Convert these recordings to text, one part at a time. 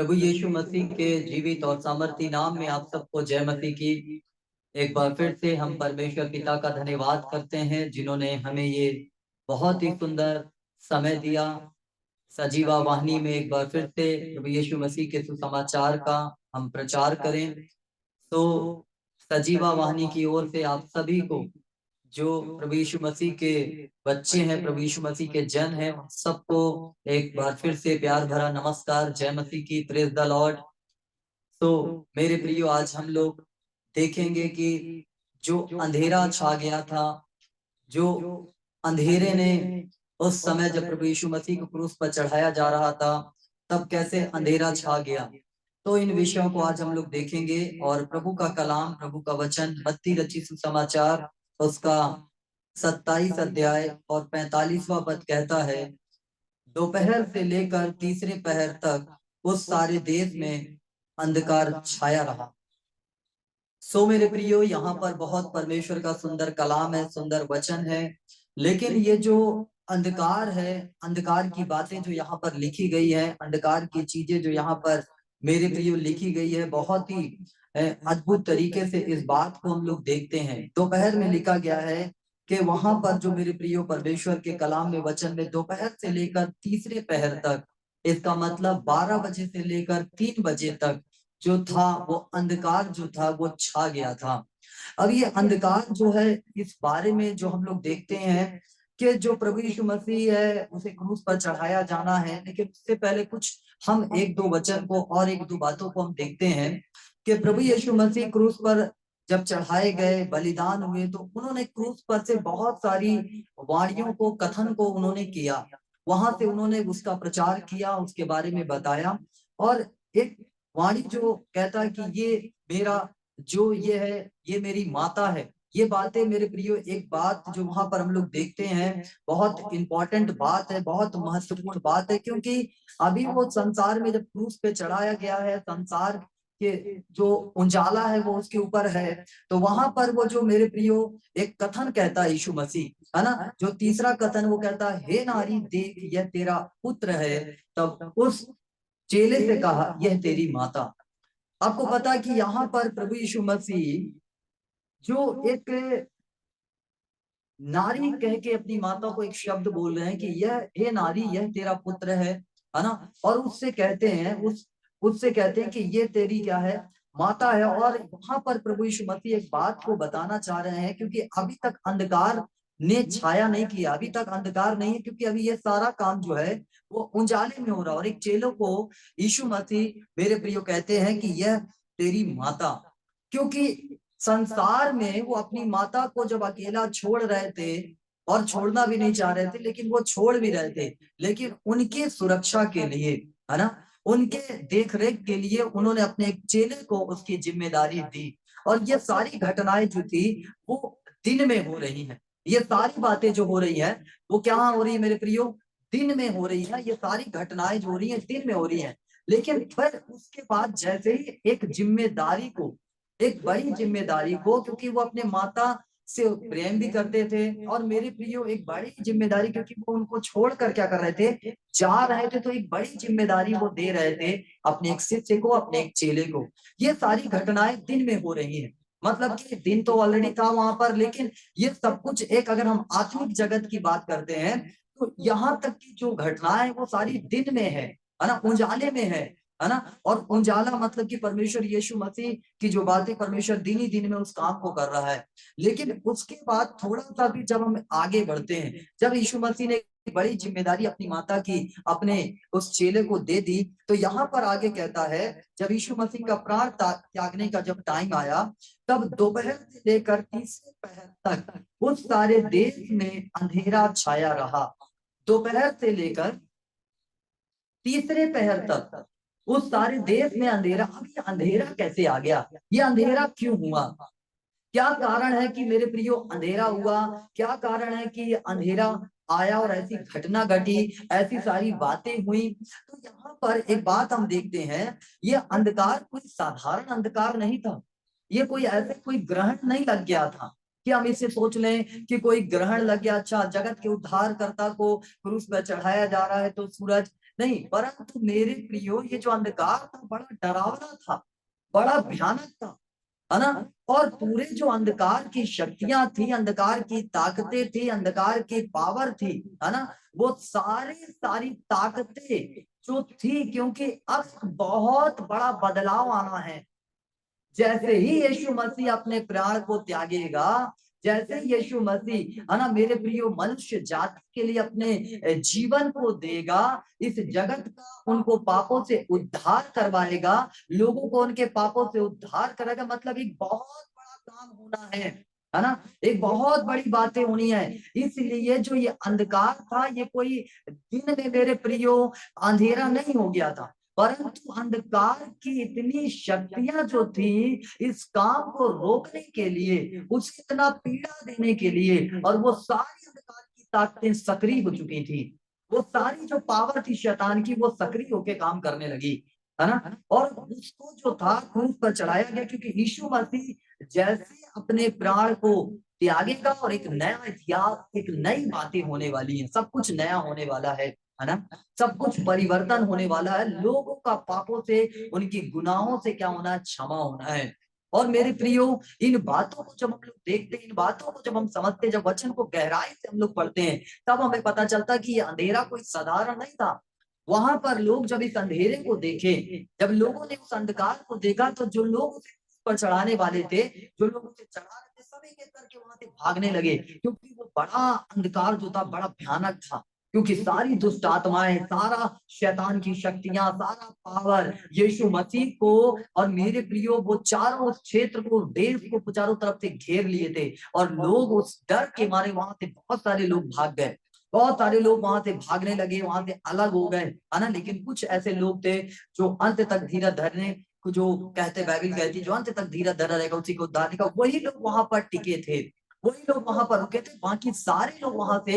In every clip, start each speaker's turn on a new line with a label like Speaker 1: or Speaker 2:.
Speaker 1: प्रभु यीशु मसीह के जीवित और सामर्थी नाम में आप सबको जय मसीह की। एक बार फिर से हम परमेश्वर पिता का धन्यवाद करते हैं जिन्होंने हमें ये बहुत ही सुंदर समय दिया। सजीवा वाहिनी में एक बार फिर से प्रभु यीशु मसीह के सुसमाचार का हम प्रचार करें। तो सजीवा वाहिनी की ओर से आप सभी को, जो प्रभु यीशु मसीह के बच्चे हैं, प्रभु यीशु मसीह के जन हैं, उन सबको एक बार फिर से प्यार भरा नमस्कार, जय मसीह की, प्रेज द लॉर्ड। तो मेरे प्रियो, आज हम लोग देखेंगे कि जो अंधेरा छा गया था, जो अंधेरे ने उस समय जब प्रभु यीशु मसीह को क्रूस पर चढ़ाया जा रहा था, तब कैसे अंधेरा छा गया। तो इन विषयों को आज हम लोग देखेंगे और प्रभु का कलाम, प्रभु का वचन मत्ती रचित सुसमाचार उसका 27 अध्याय और 45वां पद कहता है, दोपहर से लेकर तीसरे पहर तक उस सारे देश में अंधकार छाया रहा। सो मेरे प्रियो, यहाँ पर बहुत परमेश्वर का सुंदर कलाम है, सुंदर वचन है। लेकिन ये जो अंधकार है, अंधकार की बातें जो यहाँ पर लिखी गई है, अंधकार की चीजें जो यहाँ पर मेरे प्रियो लिखी गई है, बहुत ही अद्भुत तरीके से इस बात को हम लोग देखते हैं। दोपहर में लिखा गया है कि वहां पर जो मेरे प्रियो परमेश्वर के कलाम में, वचन में, दोपहर से लेकर तीसरे पहर तक, इसका मतलब 12 बजे से लेकर 3 बजे तक जो था वो अंधकार जो था वो छा गया था। अब ये अंधकार जो है, इस बारे में जो हम लोग देखते हैं कि जो प्रभु यीशु मसीह है उसे क्रूस पर चढ़ाया जाना है। लेकिन उससे पहले कुछ हम एक दो वचन को और एक दो बातों को हम देखते हैं कि प्रभु यीशु मसीह क्रूस पर जब चढ़ाए गए, बलिदान हुए, तो उन्होंने क्रूस पर से बहुत सारी वाणियों को, कथन को उन्होंने किया। वहां से उन्होंने उसका प्रचार किया, उसके बारे में बताया। और एक वाणी जो कहता है कि ये मेरा जो ये है, ये मेरी माता है। ये बातें मेरे प्रियो, एक बात जो वहां पर हम लोग देखते हैं, बहुत इंपॉर्टेंट बात है, बहुत महत्वपूर्ण बात है। क्योंकि अभी वो संसार में जब क्रूस पे चढ़ाया गया है, संसार के जो उजाला है वो उसके ऊपर है, तो वहां पर वो जो मेरे प्रियो एक कथन कहता है यीशु मसीह, है ना, जो तीसरा कथन वो कहता है, हे नारी देख यह तेरा पुत्र है। तब उस चेले से कहा, यह तेरी माता। आपको पता है कि यहाँ पर प्रभु यीशु मसीह जो एक नारी कह के अपनी माता को एक शब्द बोल रहे हैं कि यह, हे नारी, यह तेरा पुत्र है ना। और उससे कहते हैं, उससे कहते हैं कि ये तेरी क्या है, माता है। और वहां पर प्रभु यीशु मसीह एक बात को बताना चाह रहे हैं, क्योंकि अभी तक अंधकार ने छाया नहीं किया, अभी तक अंधकार नहीं है, क्योंकि अभी ये सारा काम जो है वो उजाले में हो रहा है। और एक चेलों को यीशु मसीह मेरे प्रियो कहते हैं कि यह तेरी माता, क्योंकि संसार में वो अपनी माता को जब अकेला छोड़ रहे थे, और छोड़ना भी नहीं चाह रहे थे, लेकिन वो छोड़ भी रहे थे, लेकिन उनके सुरक्षा के लिए, है ना, उनके देख रेख के लिए उन्होंने अपने एक चेले को उसकी जिम्मेदारी दी। और ये सारी घटनाएं जो थी वो दिन में हो रही हैं। ये सारी बातें जो हो रही है वो क्या हो रही है मेरे प्रियो, दिन में हो रही है। ये सारी घटनाएं जो हो रही है दिन में हो रही है। लेकिन फिर उसके बाद जैसे ही एक जिम्मेदारी को, एक बड़ी जिम्मेदारी को, क्योंकि वो अपने माता से प्रेम भी करते थे, और मेरे प्रियो एक बड़ी जिम्मेदारी, क्योंकि वो उनको छोड़कर क्या कर रहे थे, जा रहे थे, तो एक बड़ी जिम्मेदारी वो दे रहे थे अपने एक शिष्य को, अपने एक चेले को। ये सारी घटनाएं दिन में हो रही है, मतलब कि दिन तो ऑलरेडी था वहां पर, लेकिन ये सब कुछ एक, अगर हम आत्मिक जगत की बात करते हैं, तो यहाँ तक की जो घटनाएं वो सारी दिन में है ना, उजाले में है ना। और उजाला मतलब कि परमेश्वर यीशु मसीह की जो बातें, परमेश्वर दिन ही दिन में उस काम को कर रहा है। लेकिन उसके बाद थोड़ा सा भी जब हम आगे बढ़ते हैं, जब यीशु मसीह ने बड़ी जिम्मेदारी अपनी माता की अपने उस चेले को दे दी, तो यहाँ पर आगे कहता है, जब यीशु मसीह का प्राण त्यागने का जब टाइम आया, तब दोपहर से लेकर तीसरे पहर तक उस सारे देश में अंधेरा छाया रहा। दोपहर से लेकर तीसरे पहर तक उस सारे देश में अंधेरा। अब ये अंधेरा कैसे आ गया, ये अंधेरा क्यों हुआ, क्या कारण है कि मेरे प्रियो अंधेरा हुआ, क्या कारण है कि ये अंधेरा आया और ऐसी घटना घटी, ऐसी सारी बातें हुई। तो यहाँ पर एक बात हम देखते हैं, ये अंधकार कोई साधारण अंधकार नहीं था। ये कोई ऐसे कोई ग्रहण नहीं लग गया था कि हम इसे सोच लें कि कोई ग्रहण लग गया, अच्छा जगत के उद्धारकर्ता को क्रूस पर चढ़ाया जा रहा है तो सूरज नहीं, परंतु मेरे प्रियो ये जो अंधकार था बड़ा डरावना था, बड़ा भयानक था, है ना? और पूरे जो अंधकार की शक्तियां थी, अंधकार की ताकतें थी, अंधकार की पावर थी, है ना? वो सारी ताकतें जो थी, क्योंकि अब बहुत बड़ा बदलाव आना है। जैसे ही यीशु मसीह अपने प्राण को त्यागेगा, जैसे ही यीशु मसीह, है ना, मेरे प्रियो मनुष्य जाति के लिए अपने जीवन को देगा, इस जगत का उनको पापों से उद्धार करवाएगा, लोगों को उनके पापों से उद्धार करेगा, मतलब एक बहुत बड़ा काम होना है ना? एक बहुत बड़ी बातें होनी है। इसलिए जो ये अंधकार था, ये कोई दिन में मेरे प्रियो अंधेरा नहीं हो गया था, परंतु अंधकार की इतनी शक्तियां जो थी इस काम को रोकने के लिए, उसे इतना पीड़ा देने के लिए, और वो सारी अंधकार की ताकतें सक्रिय हो चुकी थी, वो सारी जो पावर थी शैतान की, वो सक्रिय होके काम करने लगी, है ना? और उसको जो था क्रूस पर चढ़ाया गया, क्योंकि यीशु मसीह जैसे अपने प्राण को त्यागेगा और एक नया इतिहास, एक नई बातें होने वाली है, सब कुछ नया होने वाला है ना? सब कुछ परिवर्तन होने वाला है, लोगों का पापों से, उनकी गुनाहों से क्या होना है? क्षमा होना है। और मेरे प्रियो, इन बातों को जब हम लोग देखते हैं, इन बातों को जब हम समझते हैं, जब वचन को गहराई से हम लोग पढ़ते हैं, तब हमें पता चलता कि ये अंधेरा कोई साधारण नहीं था। वहां पर लोग जब इस अंधेरे को देखे, जब लोगों ने उस अंधकार को देखा, तो जो लोग उसे पर चढ़ाने वाले थे, जो लोग उसे चढ़ा रहे थे, सभी के करके वहां से भागने लगे, क्योंकि वो बड़ा अंधकार जो था बड़ा भयानक था, क्योंकि सारी दुष्ट आत्माएं, सारा शैतान की शक्तियां, सारा पावर यीशु मसीह को, और मेरे प्रियो वो चारों क्षेत्र को, देश को चारों तरफ से घेर लिए थे, और लोग उस डर के मारे वहां से बहुत सारे लोग भाग गए, बहुत सारे लोग वहां से भागने लगे, वहां से अलग हो गए, है ना? लेकिन कुछ ऐसे लोग थे जो अंत तक धीरज धरने को, जो कहते बाइबल कहती है, जो अंत तक धीरज धरा रहेगा उसी को उद्धार देगा, वही लोग वहां पर टिके थे, वही लोग वहां पर रुके थे, बाकी सारे लोग वहां से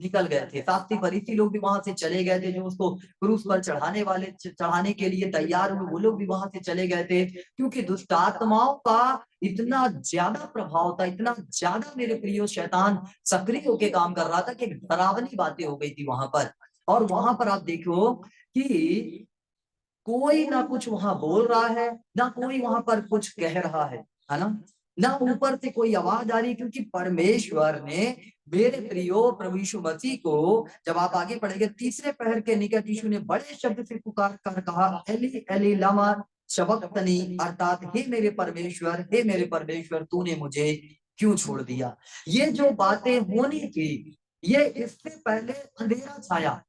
Speaker 1: निकल गए थे, शास्त्री फरीसी लोग भी वहां से चले गए थे, जो उसको क्रूस पर चढ़ाने के लिए तैयार हुए, वो लोग भी वहां से चले गए थे, क्योंकि दुष्ट आत्माओं का इतना ज्यादा प्रभाव था, इतना ज्यादा मेरे प्रियो शैतान सक्रिय होकर काम कर रहा था, कि डरावनी बातें हो गई थी वहां पर। और वहां पर आप देखो कि कोई ना कुछ वहां बोल रहा है, ना कोई वहां पर कुछ कह रहा है ना? ना ऊपर से कोई आवाज आ रही, क्योंकि परमेश्वर ने मेरे प्रियो प्रभु यीशु मसीह को, जब आप आगे पढ़ेंगे, तीसरे पहर के निकट यीशु ने बड़े शब्द से पुकार कर कहा, एली एली लमा शबक्तनी, अर्थात हे मेरे परमेश्वर, तूने मुझे क्यों छोड़ दिया? ये जो बातें होनी थी, ये इससे पहले अंधेरा छाया,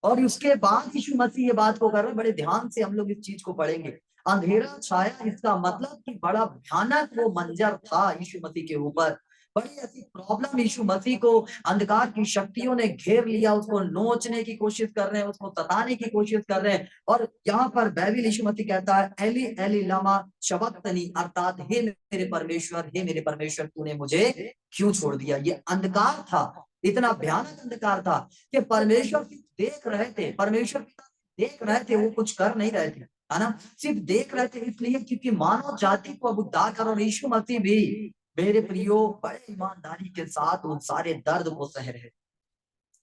Speaker 1: और उसके बाद यीशु मसीह ये बात को कर रहे हैं, बड़े ध्यान से हम लोग इस चीज को पढ़ेंगे। अंधेरा छाया, इसका मतलब कि बड़ा भयानक वो मंजर था यीशु मसीह के ऊपर, बड़ी ऐसी प्रॉब्लम यीशु मसीह को अंधकार की शक्तियों ने घेर लिया, उसको नोचने की कोशिश कर रहे हैं, उसको सताने की कोशिश कर रहे हैं। और यहाँ पर बाइबल यीशु मसीह कहता है, एली एली लमा शबक्तनी, अर्थात हे मेरे परमेश्वर, तूने मुझे क्यों छोड़ दिया? ये अंधकार था, इतना भयानक अंधकार था कि परमेश्वर सिर्फ देख रहे थे, परमेश्वर पिता देख रहे थे, वो कुछ कर नहीं रहे थे, है ना? सिर्फ देख रहे थे, इसलिए क्योंकि मानव जाति को अब उद्धार कर, और यीशु मसीह भी मेरे प्रियो बड़े ईमानदारी के साथ उन सारे दर्द को सह रहे,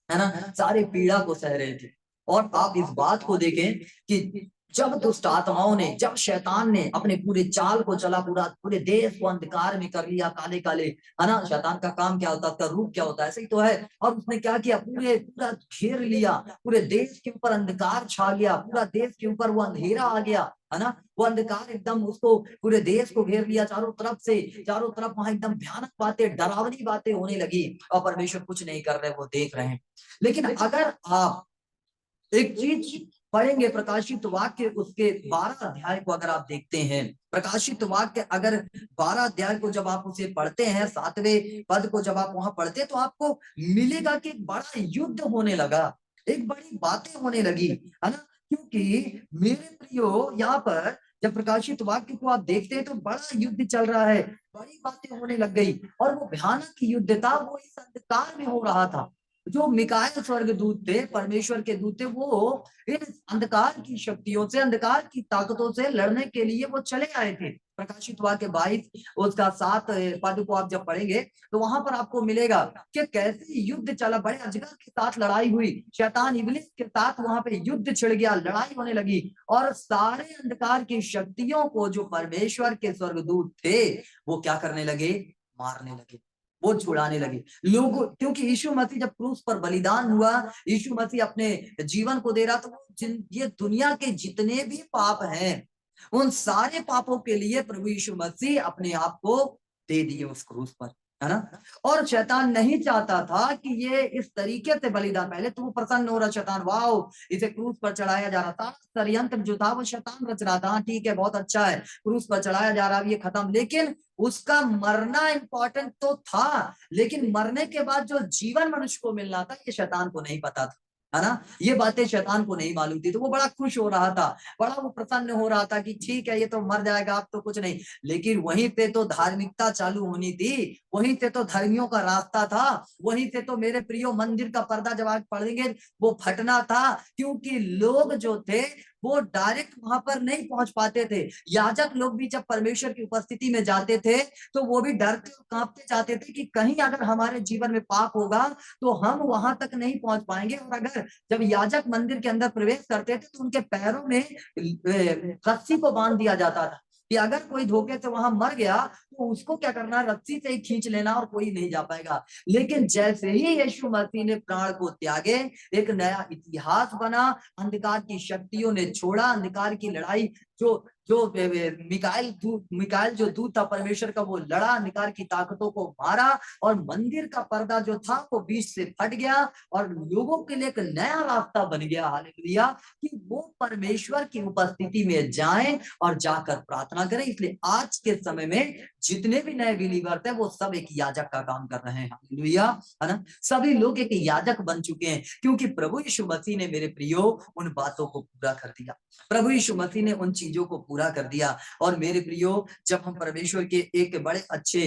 Speaker 1: है ना? सारे पीड़ा को सह रहे थे। और आप इस बात को देखें कि जब दुष्ट आत्माओं ने, जब शैतान ने अपने पूरे चाल को चला, पूरे देश को अंधकार में कर लिया, काले काले, है ना? शैतान का काम क्या होता है, उसका रूप क्या होता है, ऐसे ही तो है। और उसने क्या किया, पूरा घेर लिया, पूरे देश के ऊपर अंधकार छा गया, पूरा देश के ऊपर वो अंधेरा आ गया, है ना? वो अंधकार एकदम उसको, पूरे देश को घेर लिया चारों तरफ से, चारों तरफ वहां एकदम भयानक बातें, डरावनी बातें होने लगी, और परमेश्वर कुछ नहीं कर रहे, वो देख रहे हैं। लेकिन अगर आप एक चीज पढ़ेंगे, प्रकाशित वाक्य उसके 12 अध्याय को अगर आप देखते हैं, प्रकाशित वाक्य अगर 12 अध्याय को जब आप उसे पढ़ते हैं, 7वें पद को जब आप वहां पढ़ते हैं, तो आपको मिलेगा कि एक बड़ा युद्ध होने लगा, एक बड़ी बातें होने लगी, है ना? क्योंकि मेरे प्रियो, यहाँ पर जब प्रकाशित वाक्य को आप देखते हैं, तो बड़ा युद्ध चल रहा है, बड़ी बातें होने लग गई, और वो भयानक युद्ध था, वो इस अंधकार में हो रहा था, जो मिकाएल स्वर्गदूत थे, परमेश्वर के दूत थे, वो इन अंधकार की शक्तियों से, अंधकार की ताकतों से लड़ने के लिए वो चले आए थे। प्रकाशित वाक्य 22 उसका 7 पद को आप जब पढ़ेंगे तो वहां पर आपको मिलेगा कि कैसे युद्ध चला, बड़े अजगर के साथ लड़ाई हुई, शैतान इब्लिस के साथ वहां पे युद्ध छिड़ गया, लड़ाई होने लगी और सारे अंधकार की शक्तियों को जो परमेश्वर के स्वर्गदूत थे वो क्या करने लगे, मारने लगे, वो छुड़ाने लगे लोगों। क्योंकि यीशु मसीह जब क्रूस पर बलिदान हुआ, यीशु मसीह अपने जीवन को दे रहा, तो ये दुनिया के जितने भी पाप हैं उन सारे पापों के लिए प्रभु यीशु मसीह अपने आप को दे दिए उस क्रूस पर, है ना। और शैतान नहीं चाहता था कि ये इस तरीके से बलिदान, पहले तो वो प्रसन्न हो रहा शैतान, वाओ इसे क्रूस पर चढ़ाया जा रहा था, षड्यंत्र जो था वो शैतान रच रहा था, हाँ ठीक है बहुत अच्छा है क्रूस पर चढ़ाया जा रहा है ये खत्म, लेकिन उसका मरना इंपॉर्टेंट तो था, लेकिन मरने के बाद जो जीवन मनुष्य को मिलना था ये शैतान को नहीं पता था, है ना। ये बातें शैतान को नहीं मालूम थी, तो वो बड़ा खुश हो रहा था, बड़ा वो प्रसन्न हो रहा था कि ठीक है ये तो मर जाएगा अब तो कुछ नहीं। लेकिन वहीं पे तो धार्मिकता चालू होनी थी, वहीं से तो धर्मियों का रास्ता था, वहीं से तो मेरे प्रियो मंदिर का पर्दा जब आप पढ़ेंगे वो फटना था, क्योंकि लोग जो थे वो डायरेक्ट वहां पर नहीं पहुंच पाते थे। याजक लोग भी जब परमेश्वर की उपस्थिति में जाते थे तो वो भी डरते और कांपते जाते थे कि कहीं अगर हमारे जीवन में पाप होगा तो हम वहां तक नहीं पहुंच पाएंगे। और अगर जब याजक मंदिर के अंदर प्रवेश करते थे तो उनके पैरों में रस्सी को बांध दिया जाता था कि अगर कोई धोखे से वहां मर गया तो उसको क्या करना, रस्सी से ही खींच लेना और कोई नहीं जा पाएगा। लेकिन जैसे ही यीशु मसीह ने प्राण को त्यागे, एक नया इतिहास बना, अंधकार की शक्तियों ने छोड़ा, अंधकार की लड़ाई जो जो मिकाएल जो दूत था परमेश्वर का, वो लड़ा, अंधकार की ताकतों को मारा और मंदिर का पर्दा जो था वो बीच से फट गया और लोगों के लिए एक नया रास्ता बन गया, हालेलुया, कि वो परमेश्वर की उपस्थिति में जाएं और जाकर प्रार्थना करें। इसलिए आज के समय में जितने भी नए बिलीवर्स हैं वो सब एक याजक का काम कर रहे हैं, हालेलुया, है ना। सभी लोग एक याजक बन चुके हैं क्योंकि प्रभु यीशु मसीह ने मेरे प्रियो उन बातों को पूरा कर दिया, प्रभु यीशु मसीह ने उन चीजों को पूरा कर दिया। और मेरे प्रियो जब हम परमेश्वर के एक बड़े अच्छे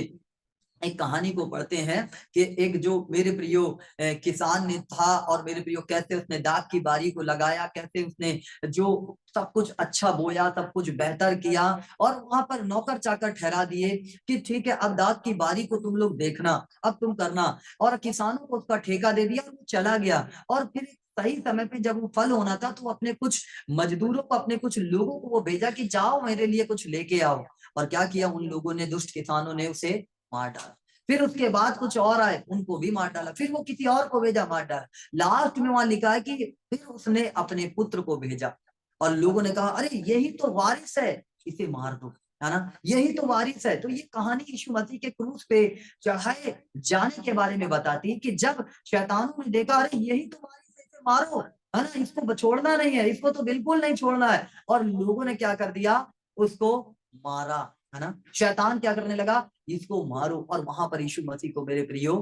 Speaker 1: एक कहानी को पढ़ते हैं कि एक जो मेरे प्रियो किसान ने था और मेरे प्रियो कैसे उसने दाख की बारी को लगाया, कैसे उसने जो सब कुछ अच्छा बोया, सब कुछ बेहतर किया और वहां पर नौकर चाकर ठहरा दिए कि ठीक है अब दाख की बारी को तुम लोग देखना, अब तुम करना, और किसानों को उसका ठेका दे दिया और वो चला गया। और फिर सही समय पे जब वो फल होना था तो अपने कुछ मजदूरों को, अपने कुछ लोगों को वो भेजा कि जाओ मेरे लिए कुछ लेके आओ। और क्या किया उन लोगों ने, दुष्ट किसानों ने उसे मार डाला। फिर उसके बाद कुछ और आए, उनको भी मार डाला, फिर वो किसी और को भेजा, मार डाला। लास्ट में वहां लिखा है कि फिर उसने अपने पुत्र को भेजा और लोगों ने कहा अरे यही तो वारिस है, इसे मार दो, है ना, यही तो वारिस है। तो ये कहानी यीशु मसीह के क्रूस पे चढ़ाए जाने के बारे में बताती है कि जब शैतानों ने देखा अरे यही तो वारिस है, इसे मारो, है ना, इसको छोड़ना नहीं है, इसको तो बिल्कुल नहीं छोड़ना है, और लोगों ने क्या कर दिया, उसको मारा, है ना। शैतान क्या करने लगा, इसको मारो, और वहां पर यीशु मसीह को मेरे प्रियो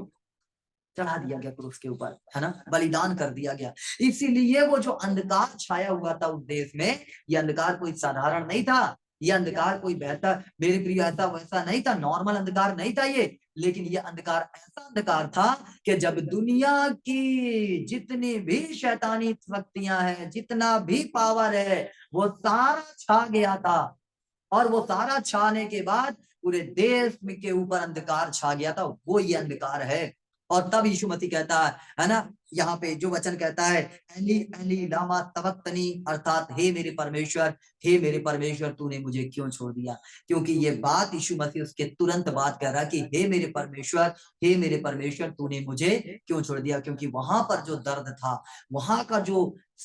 Speaker 1: चढ़ा दिया गया क्रूस के ऊपर, है ना, बलिदान कर दिया गया। इसीलिए वो जो अंधकार छाया हुआ था उस देश में, ये अंधकार कोई साधारण नहीं था, ये अंधकार कोई बेहतर मेरे प्रिय ऐसा वैसा नहीं था, नॉर्मल अंधकार नहीं था ये, लेकिन ये अंधकार ऐसा अंधकार था कि जब दुनिया की जितनी भी शैतानी शक्तियां हैं, जितना भी पावर है, वो सारा छा गया था। और वो सारा छाने के बाद पूरे देश में के ऊपर अंधकार छा गया था, वो ये अंधकार है। और तब यीशु मसीह कहता है ना, यहाँ पे जो वचन कहता है एली एली लामा तबक्तनी, अर्थात हे मेरे परमेश्वर, हे मेरे परमेश्वर तूने मुझे क्यों छोड़ दिया। क्योंकि ये बात यीशु मसीह उसके तुरंत बाद कह रहा कि हे मेरे परमेश्वर, हे मेरे परमेश्वर तूने मुझे क्यों छोड़ दिया। क्योंकि वहां पर जो दर्द था, वहां का जो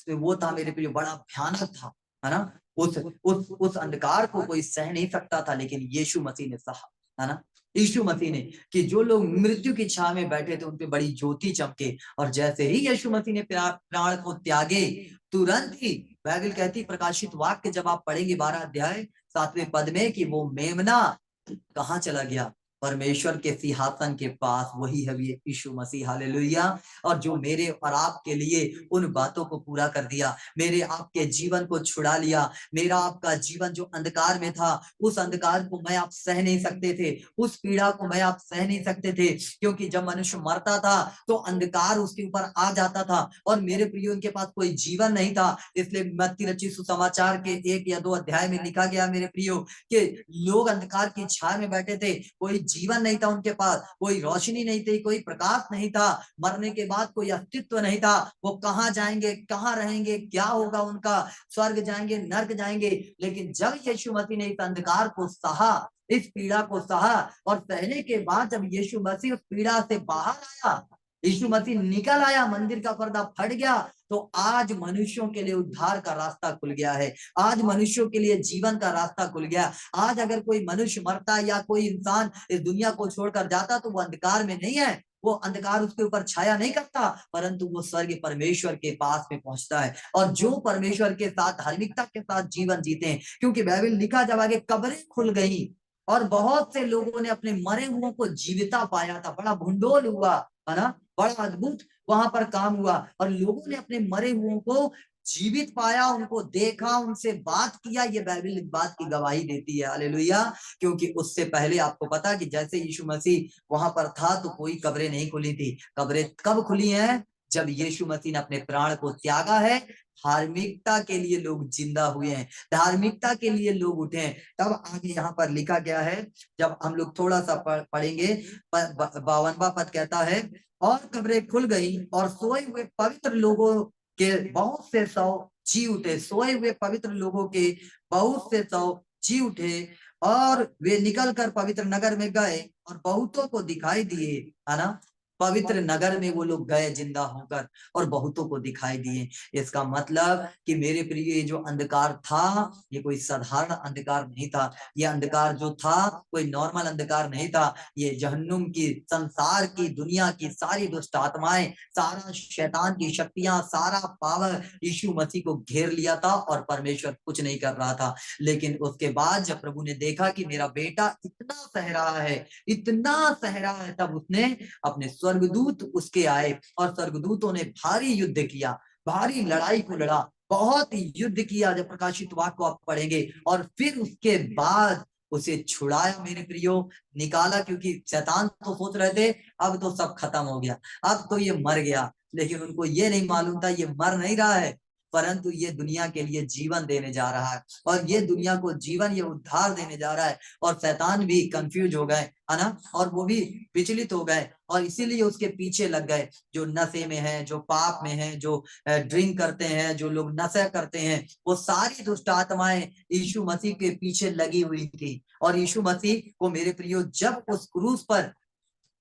Speaker 1: वो था मेरे प्रिय, बड़ा भयानक था, है ना। उस अंधकार को कोई सह नहीं सकता था, लेकिन यीशु मसीह ने सहा, है ना। यीशु मसीह ने, कि जो लोग मृत्यु की छाया में बैठे थे उन पे बड़ी ज्योति चमके। और जैसे ही यीशु मसीह ने प्राण को त्यागे, तुरंत ही बाइबल कहती, प्रकाशित वाक्य जब आप पढ़ेंगे 12 अध्याय 7वें पद में, कि वो मेमना कहाँ चला गया, परमेश्वर के सिंहासन के पास वही है ये यीशु मसीह, हालेलुया। और जो मेरे और आपके लिए उन बातों को पूरा कर दिया, मेरे आपके जीवन को छुड़ा लिया। मेरा आपका जीवन जो अंधकार में था, उस अंधकार को मैं आप सह नहीं सकते थे, उस पीड़ा को मैं आप सह नहीं सकते थे, क्योंकि जब मनुष्य मरता था तो अंधकार उसके ऊपर आ जाता था और मेरे प्रियो उनके पास कोई जीवन नहीं था। इसलिए मत्ती रचित सुसमाचार के 1 या 2 अध्याय में लिखा गया मेरे प्रियो कि लोग अंधकार की छाया में बैठे थे, कोई जीवन नहीं था उनके पास, कोई रोशनी नहीं थी, कोई प्रकाश नहीं था, मरने के बाद कोई अस्तित्व नहीं था। वो कहाँ जाएंगे, कहाँ रहेंगे, क्या होगा उनका, स्वर्ग जाएंगे, नर्क जाएंगे। लेकिन जब यीशु मसीह ने इस अंधकार को सहा, इस पीड़ा को सहा, और सहने के बाद जब यीशु मसीह उस पीड़ा से बाहर आया, यीशु मसीह निकल आया, मंदिर का पर्दा फट गया, तो आज मनुष्यों के लिए उद्धार का रास्ता खुल गया है। आज मनुष्यों के लिए जीवन का रास्ता खुल गया। आज अगर कोई मनुष्य मरता या कोई इंसान इस दुनिया को छोड़कर जाता तो वो अंधकार में नहीं है, वो अंधकार उसके ऊपर छाया नहीं करता, परंतु वो स्वर्ग परमेश्वर के पास में पहुंचता है। और जो परमेश्वर के साथ धार्मिकता के साथ जीवन जीते हैं, क्योंकि बाइबल लिखा जब आगे कब्रें खुल गई और बहुत से लोगों ने अपने मरे हुओं को जीविता पाया था, बड़ा भूंडोल हुआ, है ना, बड़ा अद्भुत वहां पर काम हुआ और लोगों ने अपने मरे हुओं को जीवित पाया, उनको देखा, उनसे बात किया। ये बाइबल इस बात की गवाही देती है, हालेलुया। क्योंकि उससे पहले आपको पता कि जैसे यीशु मसीह वहां पर था तो कोई कब्रें नहीं खुली थी। कब्रें कब खुली हैं? जब यीशु मसीह ने अपने प्राण को त्यागा है, धार्मिकता के लिए लोग जिंदा हुए हैं, धार्मिकता के लिए लोग उठे हैं। तब आगे यहाँ पर लिखा गया है, जब हम लोग थोड़ा सा पढ़ेंगे, 52वां पद कहता है, और कब्रें खुल गई और सोए हुए पवित्र लोगों के बहुत से सौ जी उठे, सोए हुए पवित्र लोगों के बहुत से सौ जी उठे, और वे निकल कर पवित्र नगर में गए और बहुतों को दिखाई दिए, है ना। पवित्र नगर में वो लोग गए जिंदा होकर और बहुतों को दिखाई दिए। इसका मतलब कि मेरे प्रिय ये जो अंधकार था, ये कोई साधारण अंधकार नहीं था। ये अंधकार जो था कोई नॉर्मल अंधकार नहीं था। ये जहन्नुम की, संसार की, दुनिया की सारी दुष्ट आत्माएं, सारा शैतान की शक्तियां, सारा पावर यीशु मसीह को घेर लिया था और परमेश्वर कुछ नहीं कर रहा था। लेकिन उसके बाद जब प्रभु ने देखा कि मेरा बेटा इतना सह रहा है, इतना सह रहा है, तब उसने अपने स्वर्गदूत उसके आए और स्वर्गदूतों ने भारी युद्ध किया, भारी लड़ाई को लड़ा, बहुत युद्ध किया। जब प्रकाशित वाक्य को आप पढ़ेंगे, और फिर उसके बाद उसे छुड़ाया मेरे प्रियो, निकाला। क्योंकि शैतान तो सोच रहे थे अब तो सब खत्म हो गया, अब तो ये मर गया, लेकिन उनको ये नहीं मालूम था ये मर नहीं रहा है, परंतु ये दुनिया के लिए जीवन देने जा रहा है, और ये दुनिया को जीवन, ये उद्धार देने जा रहा है। और शैतान भी कंफ्यूज हो गए, है ना, और वो भी विचलित हो गए, और इसीलिए उसके पीछे लग गए। जो नशे में है, जो पाप में है, जो ड्रिंक करते हैं, जो लोग नशा करते हैं, वो सारी दुष्ट आत्माएं यीशु मसीह के पीछे लगी हुई थी। और यीशु मसीह को मेरे प्रियो जब उस क्रूस पर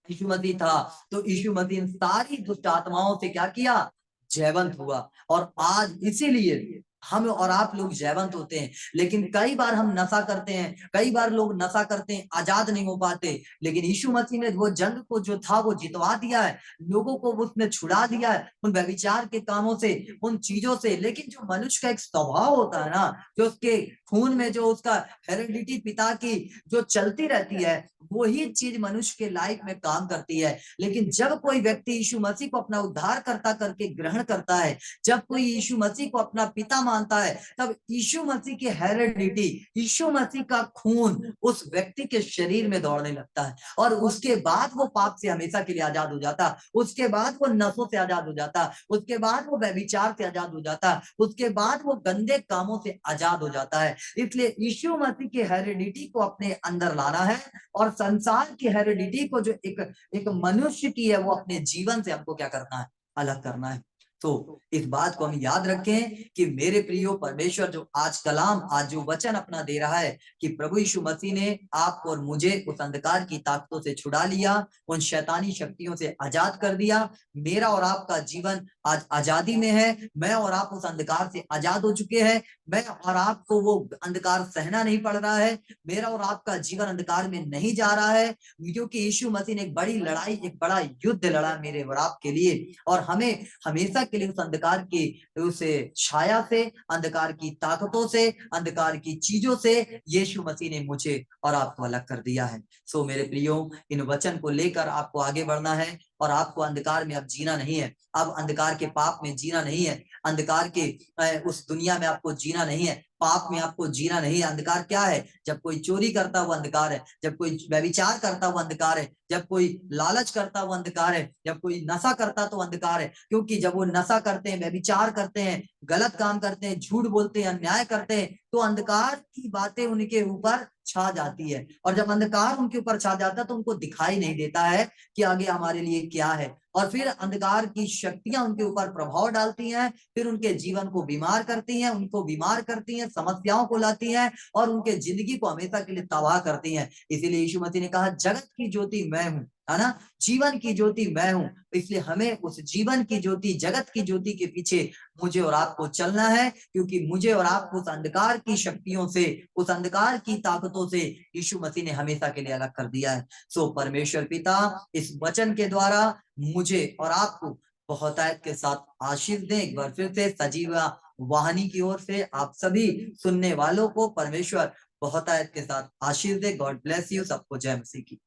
Speaker 1: यीशु मसीह था, तो यीशु मसीह इन सारी दुष्ट आत्माओं से क्या किया? जयवंत हुआ। और आज इसीलिए हम और आप लोग जयवंत होते हैं। लेकिन कई बार हम नशा करते हैं, कई बार लोग नशा करते हैं, आजाद नहीं हो पाते। लेकिन यीशु मसीह ने वो जंग को जो था वो जितवा दिया है, लोगों को उसने छुड़ा दिया है उन व्यभिचार के कामों से, उन चीजों से। लेकिन जो मनुष्य का एक स्वभाव होता है ना, जो उसके खून में, जो उसका हेरेडिटी पिता की जो चलती रहती है, वही चीज मनुष्य के लाइफ में काम करती है। लेकिन जब कोई व्यक्ति यीशु मसीह को अपना उद्धारकर्ता करके ग्रहण करता है, जब कोई यीशु मसीह को अपना पिता मानता है, तब यीशु मसीह की हेरेडिटी, यीशु मसीह का खून उस व्यक्ति के शरीर में दौड़ने लगता है, और उसके बाद वो पाप से हमेशा के लिए आजाद हो जाता, उसके बाद वो नशों से आजाद हो जाता, उसके बाद वो व्यभिचार से आजाद हो जाता, उसके बाद वो गंदे कामों से आजाद हो जाता है। इसलिए यीशु मसीह की हेरेडिटी को अपने अंदर लाना है, और संसार की हेरेडिटी को जो एक मनुष्य की है, वो अपने जीवन से हमको क्या करना है? अलग करना है। तो इस बात को हम याद रखें कि मेरे प्रियो, परमेश्वर जो आज कलाम, आज जो वचन अपना दे रहा है कि प्रभु यीशु मसीह ने आपको और मुझे उस अंधकार की ताकतों से छुड़ा लिया, उन शैतानी शक्तियों से आजाद कर दिया। मेरा और आपका जीवन आज आजादी में है। मैं और आप उस अंधकार से आजाद हो चुके हैं। मैं और आपको वो अंधकार सहना नहीं पड़ रहा है। मेरा और आपका जीवन अंधकार में नहीं जा रहा है, क्योंकि यीशु मसीह ने एक बड़ी लड़ाई, एक बड़ा युद्ध लड़ा मेरे और आपके लिए, और हमें हमेशा के लिए उस अंधकार की उस छाया से, अंधकार की ताकतों से, अंधकार की चीजों से यीशु मसीह ने मुझे और आपको अलग कर दिया है। सो मेरे प्रियो, इन वचन को लेकर आपको आगे बढ़ना है और आपको अंधकार में अब जीना नहीं है। अब अंधकार के पाप में जीना नहीं है, अंधकार के उस दुनिया में आपको जीना नहीं है, पाप में आपको जीना नहीं है। अंधकार क्या है? जब कोई चोरी करता हुआ अंधकार है, जब कोई व्यभिचार करता हुआ अंधकार है, जब कोई लालच करता हुआ अंधकार है, जब कोई नशा करता तो अंधकार है। क्योंकि जब वो नशा करते हैं, व्यभिचार करते हैं, गलत काम करते हैं, झूठ बोलते हैं, अन्याय करते हैं, तो अंधकार की बातें उनके ऊपर छा जाती है। और जब अंधकार उनके ऊपर छा जाता है तो उनको दिखाई नहीं देता है कि आगे हमारे लिए क्या है। और फिर अंधकार की शक्तियां उनके ऊपर प्रभाव डालती हैं, फिर उनके जीवन को बीमार करती हैं, उनको बीमार करती हैं, समस्याओं को लाती हैं और उनके जिंदगी को हमेशा के लिए तबाह करती हैं। इसीलिए यीशु मसीह ने कहा, जगत की ज्योति मैं हूं, है ना, जीवन की ज्योति मैं हूं। इसलिए हमें उस जीवन की ज्योति, जगत की ज्योति के पीछे मुझे और आपको चलना है, क्योंकि मुझे और आपको उस अंधकार की शक्तियों से, उस अंधकार की ताकतों से यीशु मसीह ने हमेशा के लिए अलग कर दिया है। सो परमेश्वर पिता इस वचन के द्वारा मुझे और आपको बहुतायत के साथ आशीष दें। एक बार फिर से सजीवा वाहिनी की ओर से आप सभी सुनने वालों को परमेश्वर बहुतायत के साथ आशीष दे। God bless you. सबको जय मसीह की।